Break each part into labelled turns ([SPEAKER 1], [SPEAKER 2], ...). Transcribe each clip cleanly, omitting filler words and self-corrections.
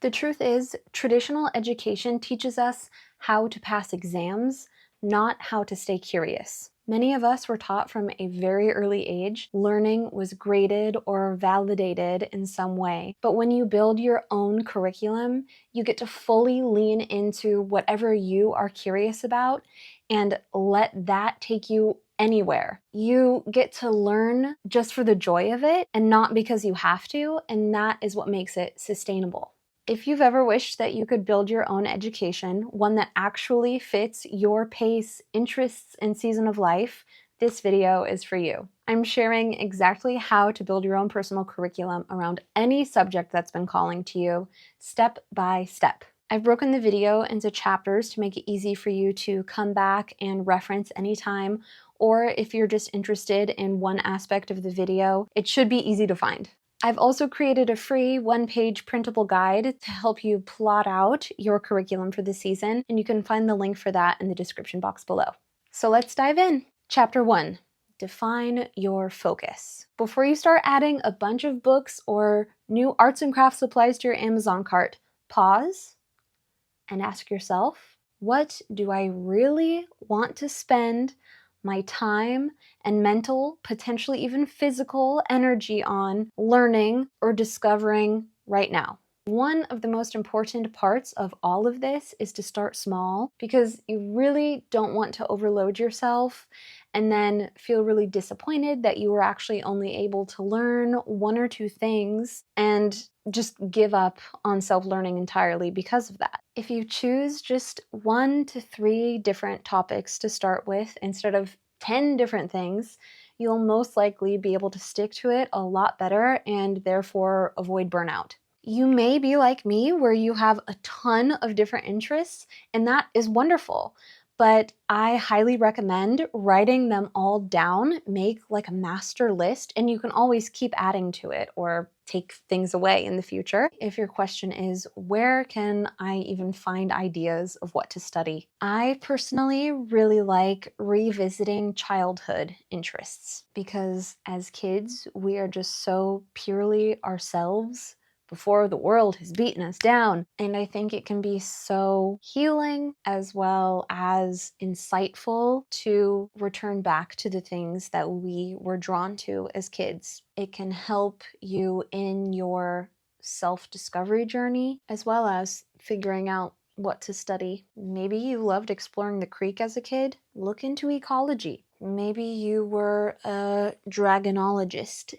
[SPEAKER 1] The truth is, traditional education teaches us how to pass exams, not how to stay curious. Many of us were taught from a very early age learning was graded or validated in some way. But when you build your own curriculum, you get to fully lean into whatever you are curious about and let that take you anywhere. You get to learn just for the joy of it and not because you have to, and that is what makes it sustainable. If you've ever wished that you could build your own education, one that actually fits your pace, interests, and season of life, this video is for you. I'm sharing exactly how to build your own personal curriculum around any subject that's been calling to you, step by step. I've broken the video into chapters to make it easy for you to come back and reference anytime, or if you're just interested in one aspect of the video, it should be easy to find. I've also created a free one-page printable guide to help you plot out your curriculum for the season, and you can find the link for that in the description box below. So let's dive in. Chapter 1, define your focus. Before you start adding a bunch of books or new arts and crafts supplies to your Amazon cart, pause and ask yourself, what do I really want to spend my time and mental, potentially even physical energy on learning or discovering right now? One of the most important parts of all of this is to start small, because you really don't want to overload yourself and then feel really disappointed that you were actually only able to learn one or two things and just give up on self-learning entirely because of that. If you choose just 1 to 3 different topics to start with instead of 10 different things, you'll most likely be able to stick to it a lot better and therefore avoid burnout. You may be like me, where you have a ton of different interests, and that is wonderful. But I highly recommend writing them all down, make like a master list, and you can always keep adding to it or take things away in the future. If your question is, where can I even find ideas of what to study? I personally really like revisiting childhood interests, because as kids, we are just so purely ourselves before the world has beaten us down. And I think it can be so healing as well as insightful to return back to the things that we were drawn to as kids. It can help you in your self-discovery journey, as well as figuring out what to study. Maybe you loved exploring the creek as a kid. Look into ecology. Maybe you were a dragonologist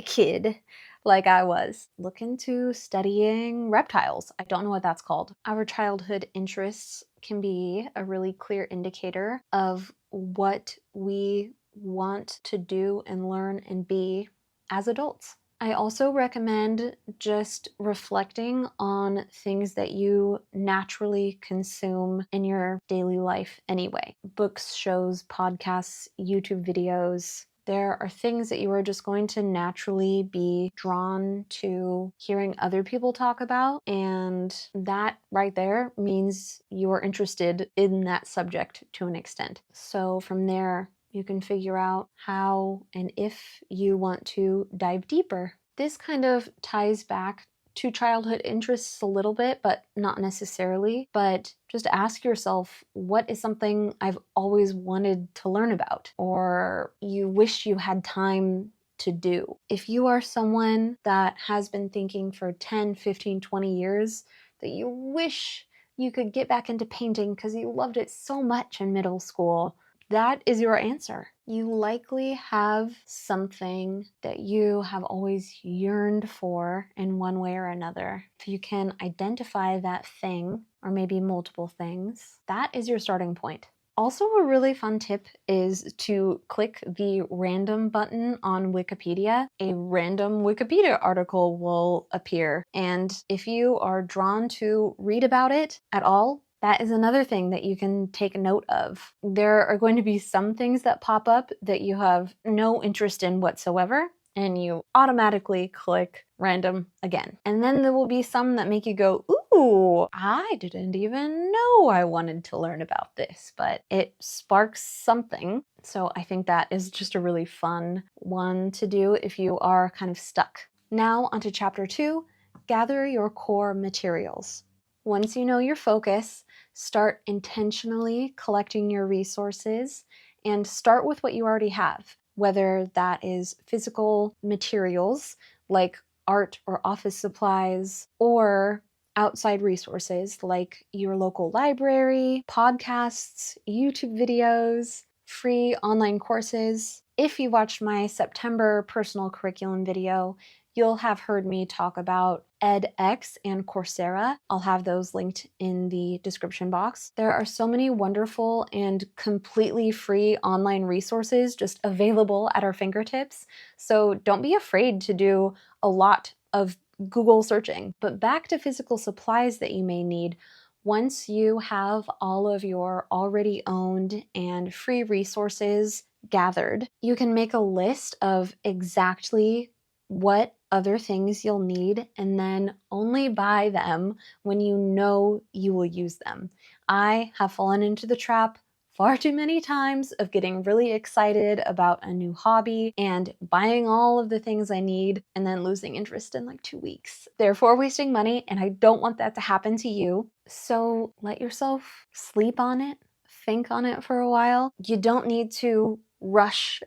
[SPEAKER 1] kid like I was. Look into studying reptiles. I don't know what that's called. Our childhood interests can be a really clear indicator of what we want to do and learn and be as adults. I also recommend just reflecting on things that you naturally consume in your daily life anyway. Books, shows, podcasts, YouTube videos. There are things that you are just going to naturally be drawn to hearing other people talk about, and that right there means you're interested in that subject to an extent. So from there, you can figure out how and if you want to dive deeper. This kind of ties back to childhood interests a little bit, but not necessarily. But just ask yourself, what is something I've always wanted to learn about, or you wish you had time to do? If you are someone that has been thinking for 10, 15, 20 years that you wish you could get back into painting because you loved it so much in middle school, that is your answer. You likely have something that you have always yearned for in one way or another. If you can identify that thing, or maybe multiple things, that is your starting point. Also, a really fun tip is to click the random button on Wikipedia. A random Wikipedia article will appear, and if you are drawn to read about it at all, that is another thing that you can take note of. There are going to be some things that pop up that you have no interest in whatsoever, and you automatically click random again. And then there will be some that make you go, ooh, I didn't even know I wanted to learn about this, but it sparks something. So I think that is just a really fun one to do if you are kind of stuck. Now onto chapter 2, gather your core materials. Once you know your focus, start intentionally collecting your resources and start with what you already have, whether that is physical materials like art or office supplies, or outside resources like your local library, podcasts, YouTube videos, free online courses. If you watched my September personal curriculum video, you'll have heard me talk about edX and Coursera. I'll have those linked in the description box. There are so many wonderful and completely free online resources just available at our fingertips. So don't be afraid to do a lot of Google searching. But back to physical supplies that you may need. Once you have all of your already owned and free resources gathered, you can make a list of exactly what other things you'll need and then only buy them when you know you will use them. I have fallen into the trap far too many times of getting really excited about a new hobby and buying all of the things I need and then losing interest in like 2 weeks. Therefore wasting money, and I don't want that to happen to you. So let yourself sleep on it, think on it for a while. You don't need to rush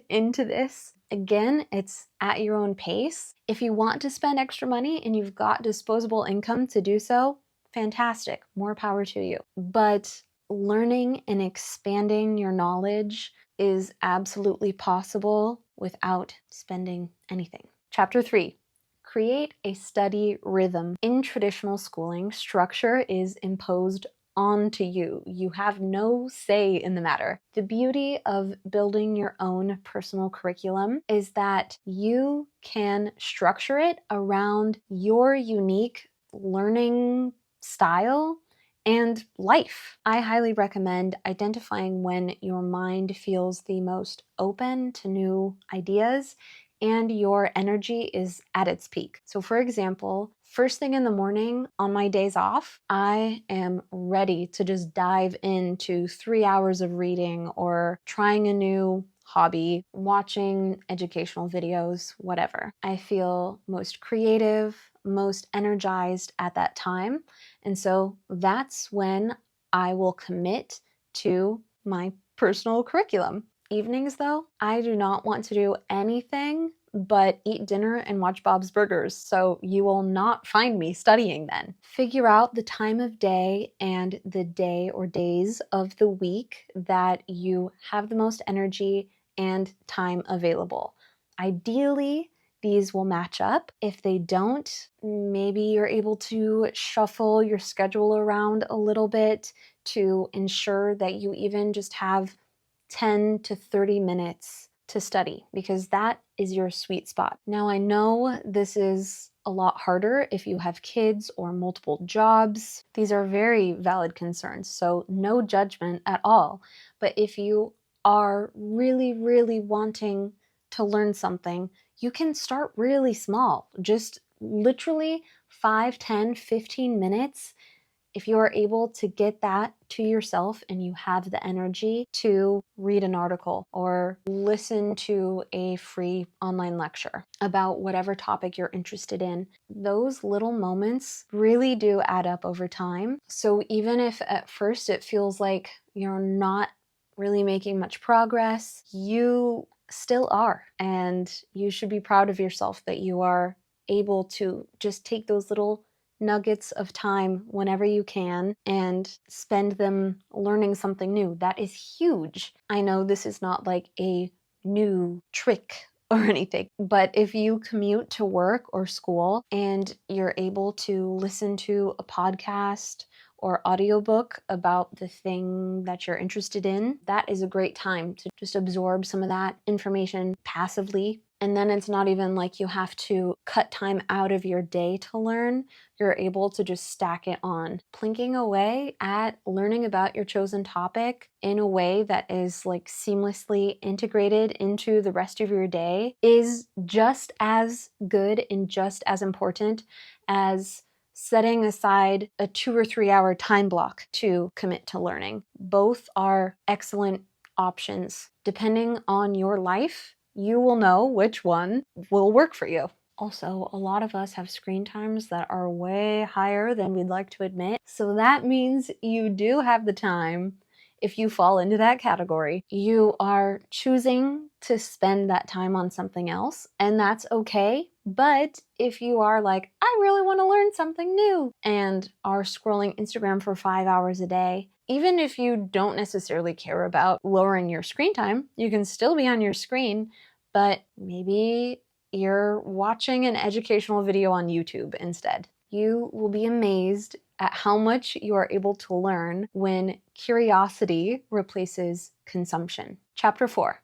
[SPEAKER 1] into this. Again, it's at your own pace. If you want to spend extra money and you've got disposable income to do so, fantastic, more power to you. But learning and expanding your knowledge is absolutely possible without spending anything. Chapter 3. Create a study rhythm. In traditional schooling, structure is imposed onto you. You have no say in the matter. The beauty of building your own personal curriculum is that you can structure it around your unique learning style and life. I highly recommend identifying when your mind feels the most open to new ideas and your energy is at its peak. So for example, first thing in the morning on my days off, I am ready to just dive into 3 hours of reading or trying a new hobby, watching educational videos, whatever. I feel most creative, most energized at that time. And so that's when I will commit to my personal curriculum. Evenings, though, I do not want to do anything but eat dinner and watch Bob's Burgers, so you will not find me studying then. Figure out the time of day and the day or days of the week that you have the most energy and time available. Ideally, these will match up. If they don't, maybe you're able to shuffle your schedule around a little bit to ensure that you even just have 10 to 30 minutes to study, because that is your sweet spot. Now, I know this is a lot harder if you have kids or multiple jobs. These are very valid concerns, so no judgment at all. But if you are really, really wanting to learn something, you can start really small. Just literally 5, 10, 15 minutes. If you are able to get that to yourself and you have the energy to read an article or listen to a free online lecture about whatever topic you're interested in, those little moments really do add up over time. So even if at first it feels like you're not really making much progress, you still are. And you should be proud of yourself that you are able to just take those little nuggets of time whenever you can and spend them learning something new. That is huge. I know this is not like a new trick or anything, but if you commute to work or school and you're able to listen to a podcast or audiobook about the thing that you're interested in, that is a great time to just absorb some of that information passively. And then it's not even like you have to cut time out of your day to learn. You're able to just stack it on. Plinking away at learning about your chosen topic in a way that is like seamlessly integrated into the rest of your day is just as good and just as important as setting aside a 2 or 3 hour time block to commit to learning. Both are excellent options. Depending on your life, you will know which one will work for you. Also, a lot of us have screen times that are way higher than we'd like to admit. So that means you do have the time if you fall into that category. You are choosing to spend that time on something else, and that's okay. But if you are like, I really want to learn something new, and are scrolling Instagram for 5 hours a day, even if you don't necessarily care about lowering your screen time, you can still be on your screen, but maybe you're watching an educational video on YouTube instead. You will be amazed at how much you are able to learn when curiosity replaces consumption. Chapter 4.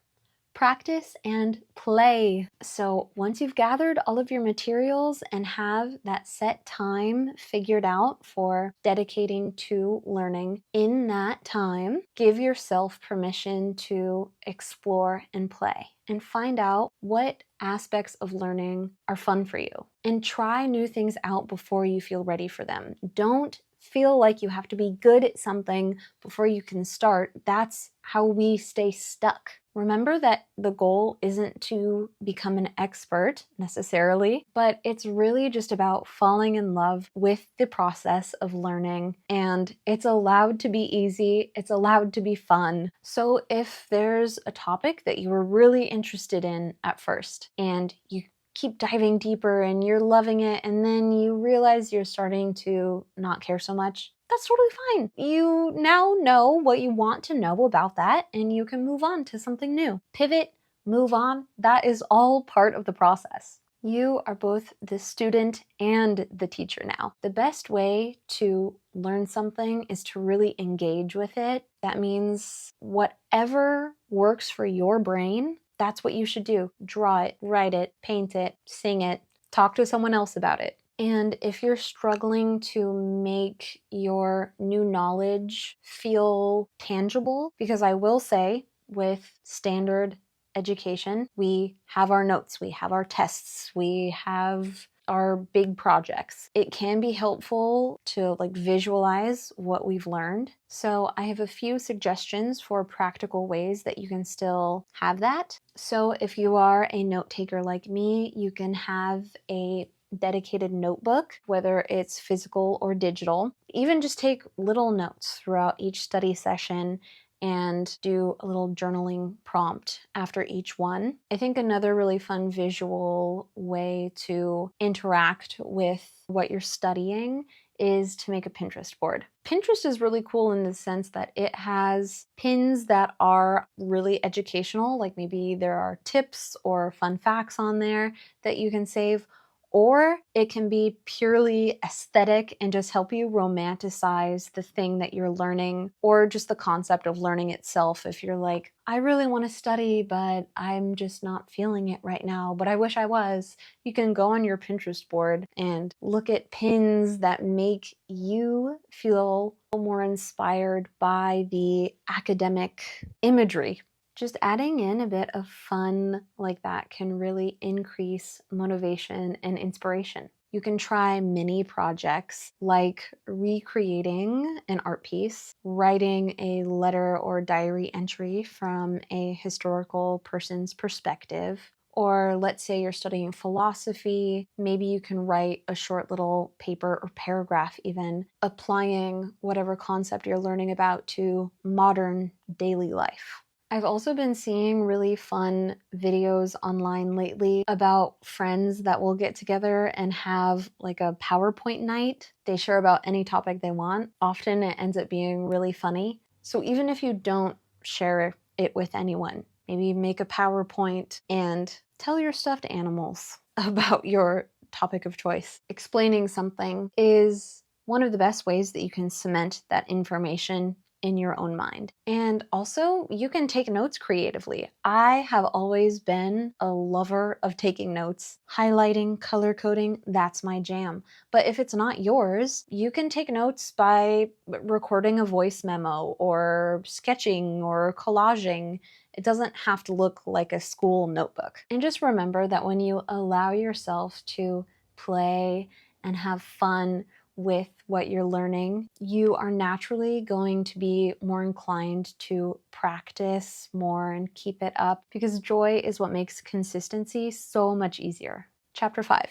[SPEAKER 1] Practice and play. So once you've gathered all of your materials and have that set time figured out for dedicating to learning, in that time, give yourself permission to explore and play and find out what aspects of learning are fun for you. And try new things out before you feel ready for them. Don't feel like you have to be good at something before you can start. That's how we stay stuck. Remember that the goal isn't to become an expert necessarily, but it's really just about falling in love with the process of learning. And it's allowed to be easy, it's allowed to be fun. So if there's a topic that you were really interested in at first and you keep diving deeper and you're loving it, and then you realize you're starting to not care so much, that's totally fine. You now know what you want to know about that, and you can move on to something new. Pivot, move on. That is all part of the process. You are both the student and the teacher now. The best way to learn something is to really engage with it. That means whatever works for your brain, that's what you should do. Draw it, write it, paint it, sing it, talk to someone else about it. And if you're struggling to make your new knowledge feel tangible, because I will say with standard education, we have our notes, we have our tests, we have our big projects. It can be helpful to visualize what we've learned. So I have a few suggestions for practical ways that you can still have that. So if you are a note taker like me, you can have a dedicated notebook, whether it's physical or digital. Even just take little notes throughout each study session and do a little journaling prompt after each one. I think another really fun visual way to interact with what you're studying is to make a Pinterest board. Pinterest is really cool in the sense that it has pins that are really educational, like maybe there are tips or fun facts on there that you can save. Or it can be purely aesthetic and just help you romanticize the thing that you're learning, or just the concept of learning itself. If you're like, I really want to study, but I'm just not feeling it right now, but I wish I was, you can go on your Pinterest board and look at pins that make you feel more inspired by the academic imagery. Just adding in a bit of fun like that can really increase motivation and inspiration. You can try mini projects like recreating an art piece, writing a letter or diary entry from a historical person's perspective, or let's say you're studying philosophy, maybe you can write a short little paper or paragraph even, applying whatever concept you're learning about to modern daily life. I've also been seeing really fun videos online lately about friends that will get together and have like a PowerPoint night. They share about any topic they want. Often it ends up being really funny. So even if you don't share it with anyone, maybe make a PowerPoint and tell your stuffed animals about your topic of choice. Explaining something is one of the best ways that you can cement that information in your own mind. And also, you can take notes creatively. I have always been a lover of taking notes. Highlighting, color coding, that's my jam. But if it's not yours, you can take notes by recording a voice memo or sketching or collaging. It doesn't have to look like a school notebook. And just remember that when you allow yourself to play and have fun with what you're learning, you are naturally going to be more inclined to practice more and keep it up, because joy is what makes consistency so much easier. Chapter 5.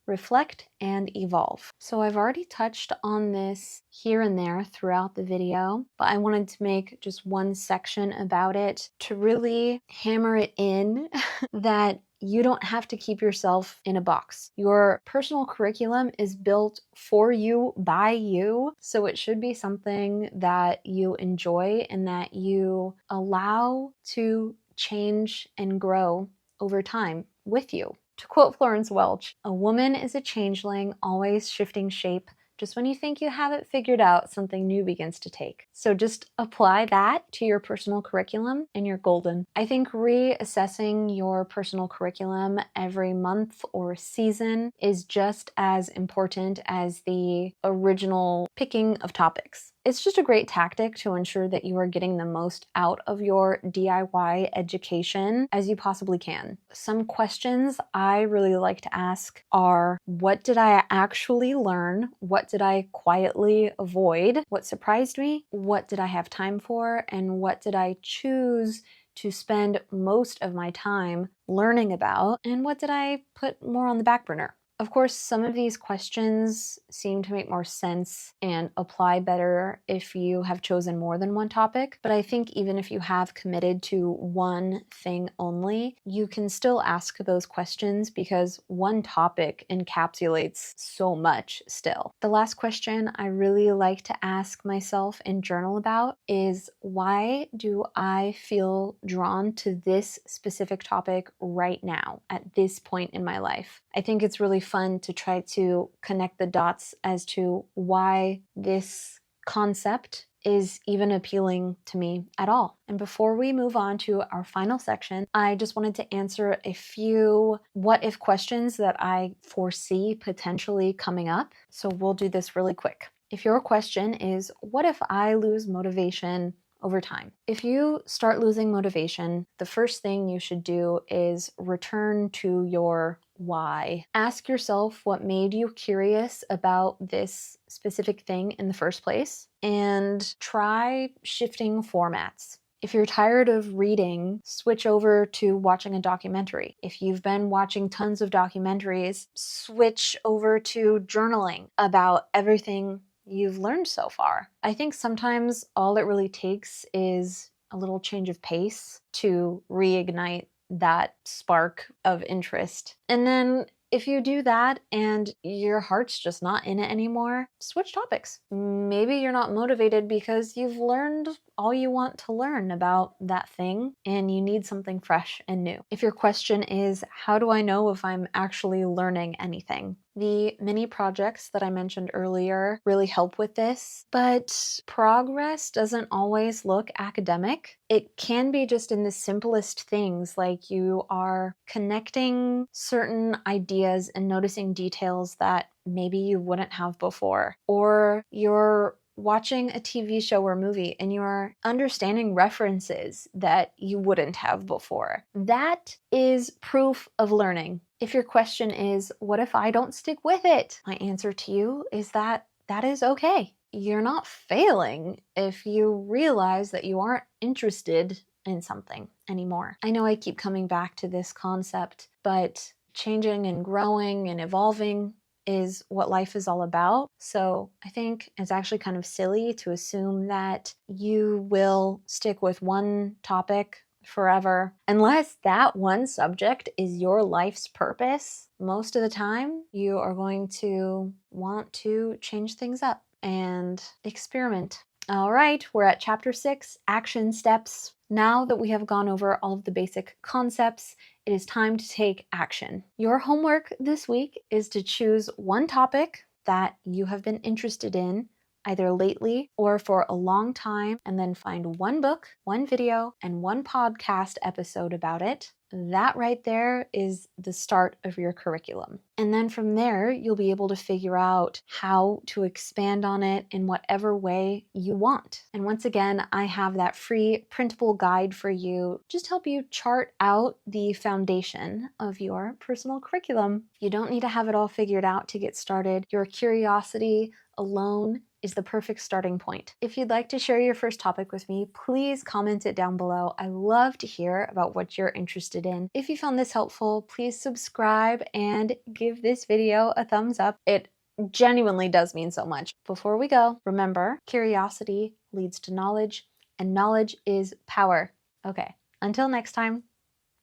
[SPEAKER 1] Reflect and evolve. So I've already touched on this here and there throughout the video, but I wanted to make just one section about it to really hammer it in that you don't have to keep yourself in a box. Your personal curriculum is built for you, by you, so it should be something that you enjoy and that you allow to change and grow over time with you. To quote Florence Welch, "A woman is a changeling, always shifting shape. Just when you think you have it figured out, something new begins to take." So just apply that to your personal curriculum and you're golden. I think reassessing your personal curriculum every month or season is just as important as the original picking of topics. It's just a great tactic to ensure that you are getting the most out of your DIY education as you possibly can. Some questions I really like to ask are, what did I actually learn? What did I quietly avoid? What surprised me? What did I have time for? And what did I choose to spend most of my time learning about? And what did I put more on the back burner? Of course, some of these questions seem to make more sense and apply better if you have chosen more than one topic, but I think even if you have committed to one thing only, you can still ask those questions because one topic encapsulates so much still. The last question I really like to ask myself and journal about is, why do I feel drawn to this specific topic right now at this point in my life? I think it's really fun to try to connect the dots as to why this concept is even appealing to me at all. And before we move on to our final section, I just wanted to answer a few what if questions that I foresee potentially coming up. So we'll do this really quick. If your question is, what if I lose motivation over time? If you start losing motivation, the first thing you should do is return to your why. Ask yourself what made you curious about this specific thing in the first place, and try shifting formats. If you're tired of reading, switch over to watching a documentary. If you've been watching tons of documentaries, switch over to journaling about everything you've learned so far. I think sometimes all it really takes is a little change of pace to reignite that spark of interest. And then if you do that and your heart's just not in it anymore, switch topics. Maybe you're not motivated because you've learned all you want to learn about that thing and you need something fresh and new. If your question is, how do I know if I'm actually learning anything? The mini projects that I mentioned earlier really help with this, but progress doesn't always look academic. It can be just in the simplest things, like you are connecting certain ideas and noticing details that maybe you wouldn't have before, or you're watching a TV show or movie and you're understanding references that you wouldn't have before. That is proof of learning. If your question is, what if I don't stick with it? My answer to you is that that is okay. You're not failing if you realize that you aren't interested in something anymore. I know I keep coming back to this concept, but changing and growing and evolving is what life is all about. So I think it's actually kind of silly to assume that you will stick with one topic forever. Unless that one subject is your life's purpose, most of the time you are going to want to change things up and experiment. All right, we're at chapter 6, action steps. Now that we have gone over all of the basic concepts, it is time to take action. Your homework this week is to choose one topic that you have been interested in, either lately or for a long time, and then find one book, one video, and one podcast episode about it. That right there is the start of your curriculum. And then from there, you'll be able to figure out how to expand on it in whatever way you want. And once again, I have that free printable guide for you, just to help you chart out the foundation of your personal curriculum. You don't need to have it all figured out to get started. Your curiosity alone is the perfect starting point. If you'd like to share your first topic with me, please comment it down below. I love to hear about what you're interested in. If you found this helpful, please subscribe and give this video a thumbs up. It genuinely does mean so much. Before we go, remember, curiosity leads to knowledge, and knowledge is power. Okay, until next time,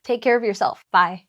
[SPEAKER 1] take care of yourself. Bye.